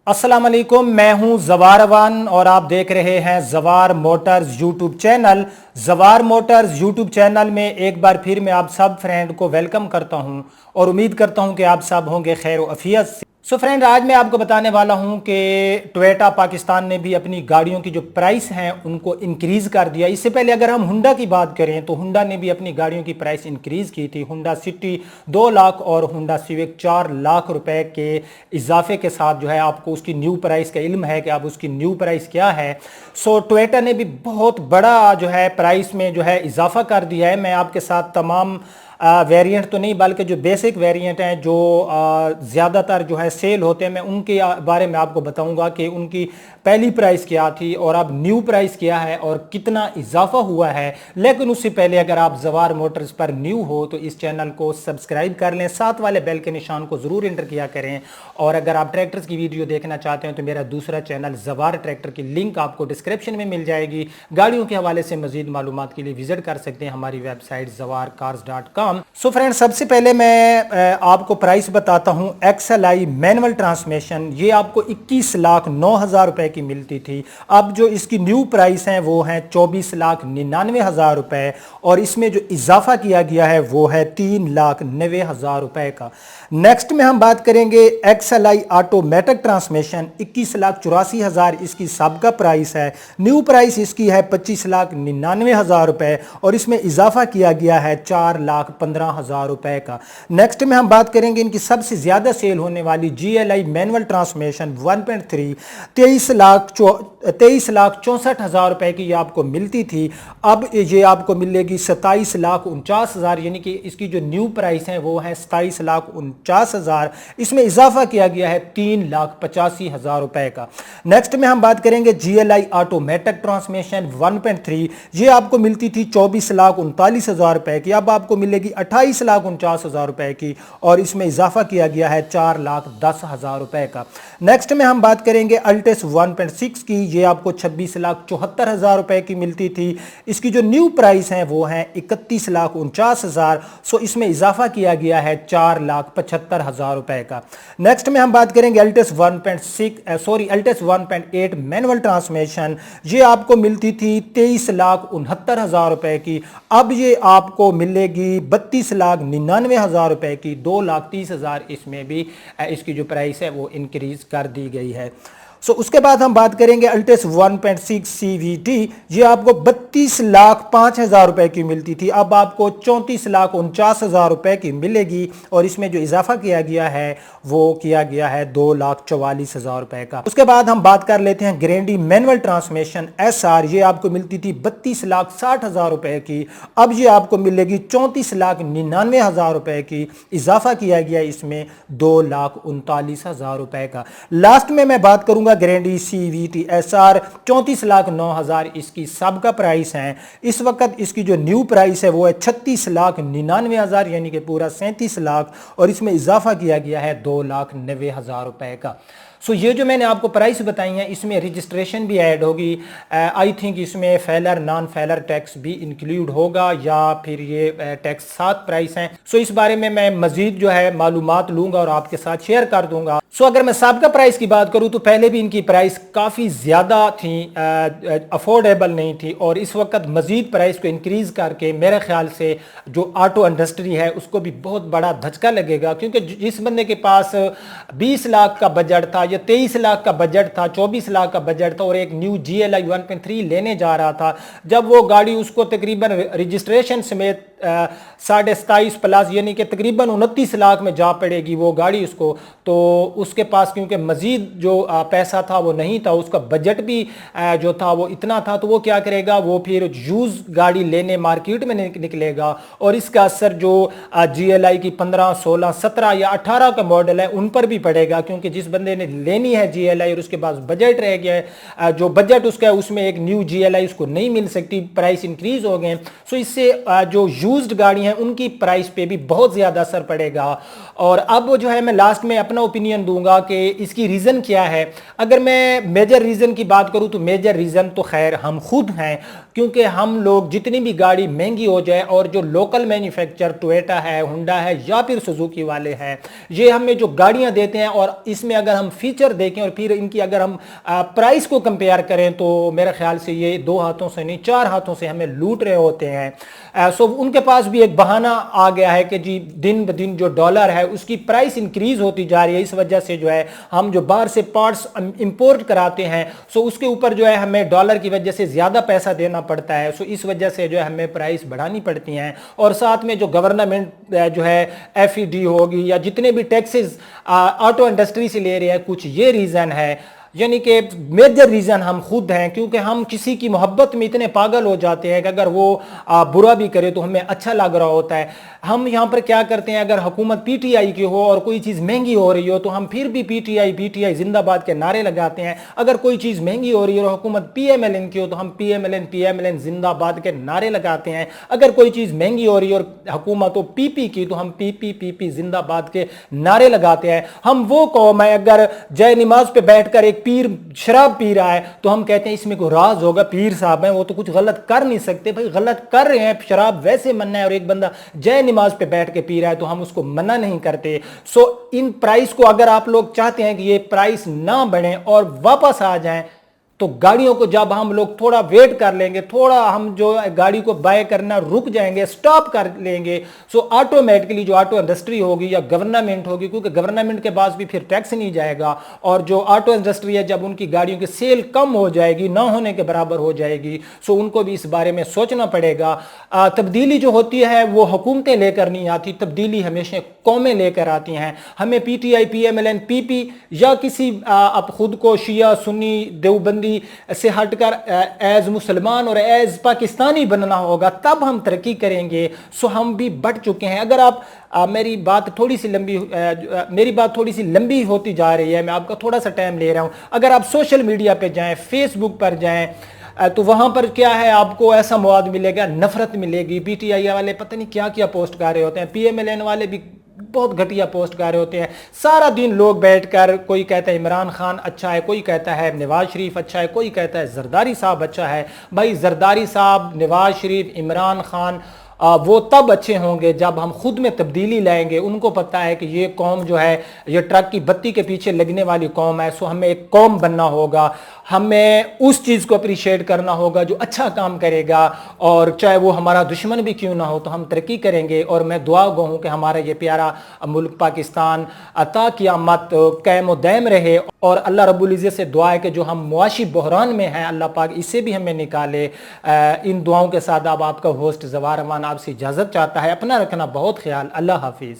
अस्सलाम वालेकुम, मैं हूं जवार अवान और आप देख रहे हैं जवार मोटर्स यूट्यूब चैनल। जवार मोटर्स यूट्यूब चैनल में एक बार फिर मैं आप सब फ्रेंड को वेलकम करता हूं और उम्मीद करता हूं कि आप सब होंगे खैर व अफियत से। सो फ्रेंड, आज मैं आपको बताने वाला हूं कि टोयोटा पाकिस्तान ने भी अपनी गाड़ियों की जो प्राइस हैं उनको इंक्रीज़ कर दिया। इससे पहले अगर हम हुंडा की बात करें तो हुंडा ने भी अपनी गाड़ियों की प्राइस इंक्रीज़ की थी। हुंडा सिटी 2 लाख और हुंडा सिविक 4 लाख रुपए के इजाफे के साथ जो है आपको उसकी न्यू प्राइस का इल्म है कि अब उसकी न्यू प्राइस क्या है। सो टोयोटा ने भी बहुत बड़ा जो है प्राइस में जो है इजाफा कर दिया है। मैं आपके साथ तमाम वेरिएंट तो नहीं बल्कि जो बेसिक वेरिएंट हैं जो ज़्यादातर जो है सेल होते हैं, मैं उनके बारे में आपको बताऊंगा कि उनकी पहली प्राइस क्या थी और अब न्यू प्राइस क्या है और कितना इजाफा हुआ है। लेकिन उससे पहले अगर आप जवार मोटर्स पर न्यू हो तो इस चैनल को सब्सक्राइब कर लें, साथ वाले बेल के निशान को ज़रूर एंटर किया करें। और अगर आप ट्रैक्टर्स की वीडियो देखना चाहते हैं तो मेरा दूसरा चैनल जवार ट्रैक्टर की लिंक आपको डिस्क्रिप्शन में मिल जाएगी। गाड़ियों के हवाले से मजीद मालूमात के लिए विजिट कर सकते हैं हमारी वेबसाइट zawarcars.com। सो फ्रेंड, सबसे पहले मैं आपको प्राइस बताता हूं। XLI मैनुअल ट्रांसमिशन ये आपको 21,09,000 रुपए की मिलती थी। अब जो इसकी न्यू प्राइस है वो है 24,99,000 रुपए और इसमें जो इजाफा किया गया है वो है 3,90,000 रुपए का। नेक्स्ट में हम बात करेंगे XLI ऑटोमेटिक ट्रांसमिशन। 21,84,000 इसकी सबका प्राइस है। न्यू प्राइस इसकी है 25,99,000 रुपए और इसमें इजाफा किया गया है 4,15,000 रुपए का। नेक्स्ट में हम बात करेंगे इनकी सबसे ज्यादा सेल होने वाली GLI मैनुअल ट्रांसमिशन 1.3 23,64,000 रुपए की ये आपको मिलती थी। अब ये आपको मिलेगी 27,49,000, यानी कि इसकी जो न्यू प्राइस है वो है 27,49,000। इसमें इजाफा किया गया है 3,85,000 रुपए का। नेक्स्ट में हम बात करेंगे GLI ऑटोमेटिक ट्रांसमिशन 1.3। ये आपको मिलती थी 24,39,000 रुपए की, अब आपको मिलेगी 28,49,000 रुपए की और इसमें इजाफा किया गया है 4,10,000 रुपए का। नेक्स्ट में हम बात करेंगे अल्टेस 1.6 की। ये आपको 26,74,000 रुपए की मिलती थी। इसकी जो न्यू प्राइस है वो है 31,49,000। सो इसमें इजाफा किया गया है 4,75,000 रुपए का। नेक्स्ट में हम बात करेंगे अल्टेस 1.8 मैनुअल ट्रांसमिशन। ये आपको मिलती थी 23,69,000 रुपए की, अब ये आपको मिलेगी 32,99,000 रुपए की। 2,30,000 इसमें भी इसकी जो प्राइस है वो इंक्रीज कर दी गई है। सो उसके बाद हम बात करेंगे अल्टेस 1.6 CVT। ये आपको 32,05,000 रुपए की मिलती थी, अब आपको 34,49,000 रुपए की मिलेगी और इसमें जो इजाफा किया गया है वो किया गया है 2,44,000 रुपए का। उसके बाद हम बात कर लेते हैं ग्रैंडी मैनुअल ट्रांसमिशन SR। ये आपको मिलती थी 32,60,000 रुपए की, अब ये आपको मिलेगी 34,99,000 रुपए की। इजाफा किया गया इसमें 2,39,000 रुपए का। लास्ट में मैं बात करूंगा ग्रैंडी CVT SR 34,09,000 इसकी सब का प्राइस है। इस वक्त इसकी जो न्यू प्राइस है वो है 36,99,000, यानी कि पूरा 37 लाख और इसमें इजाफा किया गया है 2,90,000 रुपए का। सो ये जो मैंने आपको प्राइस बताई हैं इसमें रजिस्ट्रेशन भी ऐड होगी। आई थिंक इसमें फेलर नॉन फेलर टैक्स भी इंक्लूड होगा या फिर ये टैक्स साथ प्राइस हैं। सो इस बारे में मैं मजीद जो है मालूमात लूंगा और आपके साथ शेयर कर दूंगा। सो अगर मैं साबिका प्राइस की बात करूं तो पहले भी इनकी प्राइस काफ़ी ज़्यादा थी, अफोर्डेबल नहीं थी और इस वक्त मजीद प्राइस को इंक्रीज़ करके मेरे ख्याल से जो ऑटो इंडस्ट्री है उसको भी बहुत बड़ा धचका लगेगा, क्योंकि जिस बंदे के पास 20 लाख का बजट था या 23 लाख का बजट था, 24 लाख का बजट था और एक न्यू GLI 1.3 लेने जा रहा था, जब वो गाड़ी उसको तकरीबन रजिस्ट्रेशन समेत 27.5 प्लस यानी कि तकरीबन 29 लाख में जा पड़ेगी वो गाड़ी उसको, तो उसके पास क्योंकि मजीद जो पैसा था वो नहीं था, उसका बजट भी जो था वो इतना था, तो वो क्या करेगा, वो फिर यूज गाड़ी लेने मार्केट में निकलेगा और इसका असर जो GLI की 15, 16, 17 या 18 का मॉडल है उन पर भी पड़ेगा, क्योंकि जिस बंदे ने लेनी है GLI और उसके पास बजट रह गया है, जो बजट उसका है उसमें एक न्यू GLI उसको नहीं मिल सकती, प्राइस इंक्रीज हो गए। सो इससे जो یوزڈ گاڑی ہیں ان کی پرائس پہ بھی بہت زیادہ اثر پڑے گا۔ اور اب جو ہے میں لاسٹ میں اپنا اوپینین دوں گا کہ اس کی ریزن کیا ہے۔ اگر میں میجر ریزن کی بات کروں تو میجر ریزن تو خیر ہم خود ہیں، کیونکہ ہم لوگ جتنی بھی گاڑی مہنگی ہو جائے اور جو لوکل مینوفیکچر ٹویٹا ہے، ہونڈا ہے یا پھر سوزوکی والے ہیں، یہ ہمیں جو گاڑیاں دیتے ہیں اور اس میں اگر ہم فیچر دیکھیں اور پھر ان کی اگر ہم پرائس کو کمپیئر کریں تو میرے خیال سے یہ 2 ہاتھوں سے نہیں 4 ہاتھوں سے ہمیں لوٹ رہے ہوتے ہیں۔ سو ان کے پاس بھی ایک بہانہ آ گیا ہے کہ جی دن بدن جو ڈالر ہے اس کی پرائس انکریز ہوتی جا رہی ہے، اس وجہ سے جو ہے ہم جو باہر سے پارٹس امپورٹ کراتے ہیں سو اس کے اوپر جو ہے ہمیں ڈالر کی وجہ سے زیادہ پیسہ دینا پڑتا ہے، سو اس وجہ سے جو ہے ہمیں پرائس بڑھانی پڑتی ہیں۔ اور ساتھ میں جو گورنمنٹ جو ہے ایف ای ڈی ہوگی یا جتنے بھی ٹیکسز آٹو انڈسٹری سے لے رہے ہیں، کچھ یہ ریزن ہے، یعنی کہ میجر ریزن ہم خود ہیں، کیونکہ ہم کسی کی محبت میں اتنے پاگل ہو جاتے ہیں کہ اگر وہ برا بھی کرے تو ہمیں اچھا لگ رہا ہوتا ہے۔ ہم یہاں پر کیا کرتے ہیں، اگر حکومت پی ٹی آئی کی ہو اور کوئی چیز مہنگی ہو رہی ہو تو ہم پھر بھی پی ٹی آئی زندہ باد کے نعرے لگاتے ہیں۔ اگر کوئی چیز مہنگی ہو رہی ہے اور حکومت پی ایم ایل این کی ہو تو ہم پی ایم ایل این زندہ باد کے نعرے لگاتے ہیں۔ اگر کوئی چیز مہنگی ہو رہی ہے اور حکومت ہو پی پی کی تو ہم پی زندہ باد کے نعرے لگاتے ہیں۔ ہم وہ قوم ہے، اگر جائے نماز پہ بیٹھ کر ایک پیر شراب پی رہا ہے تو ہم کہتے ہیں اس میں کوئی راز ہوگا، پیر صاحب ہیں وہ تو کچھ غلط کر نہیں سکتے۔ بھائی غلط کر رہے ہیں، شراب ویسے منع ہے، اور ایک بندہ جائے نماز پہ بیٹھ کے پی رہا ہے تو ہم اس کو منع نہیں کرتے۔ سو ان پرائس کو اگر آپ لوگ چاہتے ہیں کہ یہ پرائس نہ بڑھیں اور واپس آ جائیں تو گاڑیوں کو جب ہم لوگ تھوڑا ویٹ کر لیں گے، تھوڑا ہم جو گاڑی کو بائی کرنا رک جائیں گے، سٹاپ کر لیں گے، سو آٹومیٹکلی جو آٹو انڈسٹری ہوگی یا گورنمنٹ ہوگی، کیونکہ گورنمنٹ کے پاس بھی پھر ٹیکس نہیں جائے گا، اور جو آٹو انڈسٹری ہے جب ان کی گاڑیوں کی سیل کم ہو جائے گی، نہ ہونے کے برابر ہو جائے گی، سو ان کو بھی اس بارے میں سوچنا پڑے گا۔ تبدیلی جو ہوتی ہے وہ حکومتیں لے کر نہیں آتی، تبدیلی ہمیشہ قومیں لے کر آتی ہیں۔ ہمیں P T I, P M L N, P P یا کسی اب خود کو شیعہ سنی دیوبندی سے ہٹ کر ایز مسلمان اور ایز پاکستانی بننا ہوگا، تب ہم ترقی کریں گے۔ سو ہم بھی بڑھ چکے ہیں۔ اگر آپ میری بات تھوڑی سی لمبی ہوتی جا رہی ہے، میں آپ کا تھوڑا سا ٹائم لے رہا ہوں۔ اگر آپ سوشل میڈیا پہ جائیں، فیس بک پر جائیں، تو وہاں پر کیا ہے، آپ کو ایسا مواد ملے گا، نفرت ملے گی۔ پی ٹی آئی والے پتہ نہیں کیا کیا پوسٹ کر رہے ہوتے ہیں، پی ایم ایل این والے بھی بہت گھٹیا پوسٹ کر رہے ہوتے ہیں۔ سارا دن لوگ بیٹھ کر کوئی کہتا ہے عمران خان اچھا ہے، کوئی کہتا ہے نواز شریف اچھا ہے، کوئی کہتا ہے زرداری صاحب اچھا ہے۔ بھائی زرداری صاحب، نواز شریف، عمران خان وہ تب اچھے ہوں گے جب ہم خود میں تبدیلی لائیں گے۔ ان کو پتہ ہے کہ یہ قوم جو ہے یہ ٹرک کی بتی کے پیچھے لگنے والی قوم ہے، سو ہمیں ایک قوم بننا ہوگا، ہمیں اس چیز کو اپریشیٹ کرنا ہوگا جو اچھا کام کرے گا، اور چاہے وہ ہمارا دشمن بھی کیوں نہ ہو تو ہم ترقی کریں گے۔ اور میں دعا گو ہوں کہ ہمارا یہ پیارا ملک پاکستان تا قیامت قائم و دائم رہے، اور اللہ رب العزت سے دعا ہے کہ جو ہم معاشی بحران میں ہیں اللہ پاک اس سے بھی ہمیں نکالے۔ ان دعاؤں کے ساتھ اب آپ کا ہوسٹ زوار امان آپ سے اجازت چاہتا ہے۔ اپنا رکھنا بہت خیال۔ اللہ حافظ۔